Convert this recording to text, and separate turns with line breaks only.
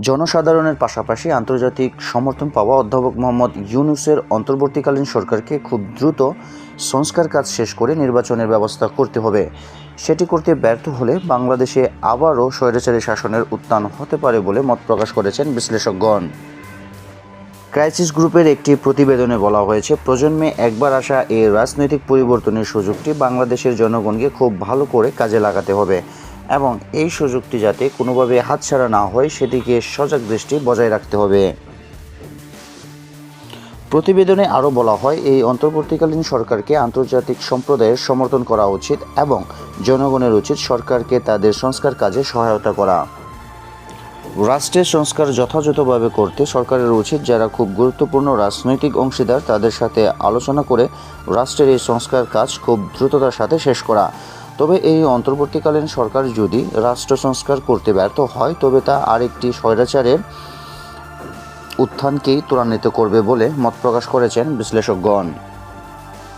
জনসাধারণের পাশাপাশি আন্তর্জাতিক সমর্থন পাওয়া অধ্যাপক মোহাম্মদ ইউনূসের অন্তর্বর্তীকালীন সরকারকে খুব দ্রুত সংস্কার কাজ শেষ করে নির্বাচনের ব্যবস্থা করতে হবে। সেটি করতে ব্যর্থ হলে বাংলাদেশে আবারও স্বৈরাচারী শাসনের উত্থান হতে পারে বলে মত প্রকাশ করেছেন বিশ্লেষকগণ। ক্রাইসিস গ্রুপের একটি প্রতিবেদনে বলা হয়েছে, প্রজন্মে একবার আসা এই রাজনৈতিক পরিবর্তনের সুযোগটি বাংলাদেশের জনগণকে খুব ভালো করে কাজে লাগাতে হবে এবং এই সুযোগটি যাতে কোনোভাবে হাতছাড়া না হয় সেদিকে সজাগ দৃষ্টি বজায় রাখতে হবে। প্রতিবেদনে আরও বলা হয়, এই অন্তর্বর্তীকালীন সরকারকে আন্তর্জাতিক সম্প্রদায়ের সমর্থন করা উচিত এবং জনগণের উচিত সরকারকে তাদের সংস্কার কাজে সহায়তা করা। রাষ্ট্রের সংস্কার যথাযথভাবে করতে সরকারের উচিত যারা খুব গুরুত্বপূর্ণ রাজনৈতিক অংশীদার তাদের সাথে আলোচনা করে রাষ্ট্রের এই সংস্কার কাজ খুব দ্রুততার সাথে শেষ করা। তবে এই অন্তর্বর্তীকালীন সরকার যদি রাষ্ট্র সংস্কার করতে ব্যর্থ হয় তবে তা আরেকটি স্বৈরাচারের উত্থানকেই ত্বরান্বিত করবে বলে মত প্রকাশ করেছেন বিশ্লেষকগণ।